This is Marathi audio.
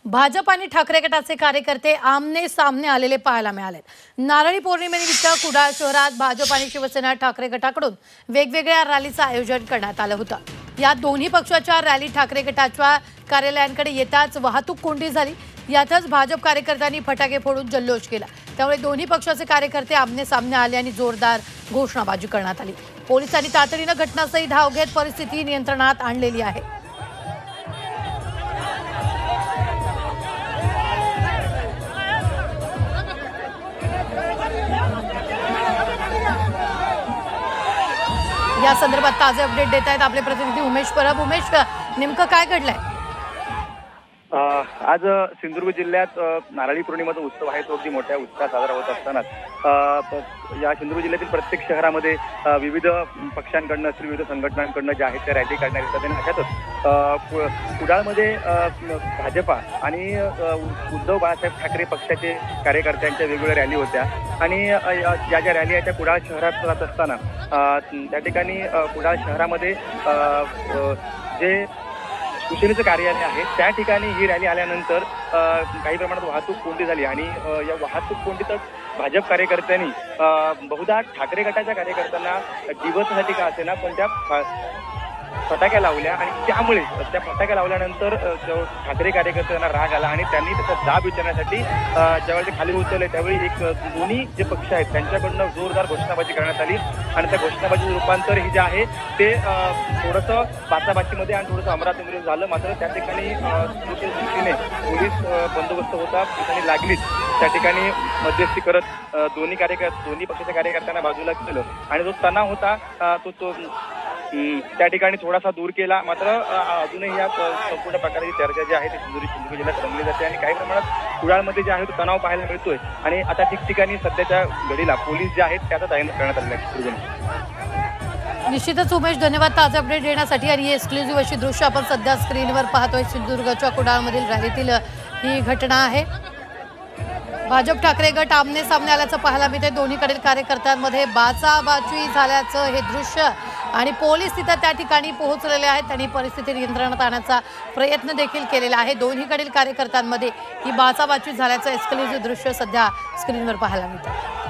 भाजप आणि ठाकरे गटाचे कार्यकर्ते आमने सामने आलेले पाहायला मिळालेत। नारळी पौर्णिमेनिमित्त कुडाळ शहरात भाजप आणि शिवसेना ठाकरे गटाकडून वेगवेगळ्या रॅलीचं आयोजन करण्यात आलं होतं। या दोन्ही पक्षाच्या रॅली ठाकरे गटाच्या कार्यालयांकडे येताच वाहतूक कोंडी झाली। यातच भाजप कार्यकर्त्यांनी फटाके फोडून जल्लोष केला। त्यामुळे दोन्ही पक्षाचे कार्यकर्ते आमने सामने आले आणि जोरदार घोषणाबाजी करण्यात आली। पोलिसांनी तातडीने घटनास्थळी धाव घेत परिस्थिती नियंत्रणात आणलेली आहे। या संदर्भात ताजे अपडेट देत आहेत आपले प्रतिनिधी उमेश परब। उमेश, नेमकं काय घडलंय? आज सिंधुदुर्ग जिल्ह्यात नारळी पौर्णिमेचा उत्सव आहे, तो अगदी मोठ्या उत्साहात साजरा होत असताना या सिंधुदुर्ग जिल्ह्यातील प्रत्येक शहरामध्ये विविध पक्षांकडनं असतील, विविध संघटनांकडनं ज्या आहेत त्या रॅली काढण्यात येतात। आणि अशातच कुडाळमध्ये भाजपा आणि उद्धव बाळासाहेब ठाकरे पक्षाचे कार्यकर्त्यांच्या वेगवेगळ्या रॅली होत्या। आणि ज्या ज्या रॅली आहेत त्या कुडाळ शहरात जात असताना त्या ठिकाणी कुडाळ शहरामध्ये जे शिवसेनेचं कार्यालय आहे त्या ठिकाणी ही रॅली आल्यानंतर काही प्रमाणात वाहतूक कोंडी झाली। आणि या वाहतूक कोंडीतच भाजप कार्यकर्त्यांनी बहुधा ठाकरे गटाच्या कार्यकर्त्यांना दिवससाठी का असेना पण त्या फटाक्या लावल्या। आणि त्यामुळे त्या फटाक्या लावल्यानंतर ठाकरे कार्यकर्त्यांना राग आला आणि त्यांनी त्याचा जाब विचारण्यासाठी ज्यावेळी ते खाली उतरले त्यावेळी दोन्ही जे पक्ष आहेत त्यांच्याकडनं जोरदार घोषणाबाजी करण्यात आली। आणि त्या घोषणाबाजीचं रूपांतर हे जे आहे ते थोडंसं बाचाबाचीमध्ये आणि थोडंसं अमरातुमरीत झालं। मात्र त्या ठिकाणी दृष्टीने पोलीस बंदोबस्त होता, पोलिसांनी लागलीच त्या ठिकाणी मध्यस्थी करत दोन्ही पक्षाच्या कार्यकर्त्यांना बाजूला केलं आणि जो तणाव होता तो त्या ठिकाणी थोडासा दूर केला। मात्र अजूनही या संपूर्ण प्रकारची चर्चा जी आहे ती सिंधुदुर्ग जिल्ह्यात रंगली जाते आणि काही प्रमाणात कुडाळमध्ये जे आहे तो तणाव पाहायला मिळतोय। आणि आता ठिकठिकाणी सध्याच्या घडीला पोलीस जे आहेत त्याचा तैनात करण्यात आलेला आहे। निश्चितच उमेश, धन्यवाद ताजे अपडेट देण्यासाठी। आणि एक्सक्लुझिव्ह अशी दृश्य आपण सध्या स्क्रीनवर पाहतोय। सिंधुदुर्गच्या कुडाळमधील रॅलीतील ही घटना आहे। भाजप ठाकरे गट आमने सामने आल्याचं पाहायला मिळते। दोन्हीकडील कार्यकर्त्यांमध्ये बाचाबाची झाल्याचं हे दृश्य आणि पोलीस तिथं त्या ठिकाणी पोहोचलेले आहेत। त्यांनी परिस्थिती नियंत्रणात आणण्याचा प्रयत्न देखील केलेला आहे। दोन्हीकडील कार्यकर्त्यांमध्ये ही बाचाबाची झाल्याचं एक्सक्लुझिव्ह दृश्य सध्या स्क्रीनवर पाहायला मिळतं।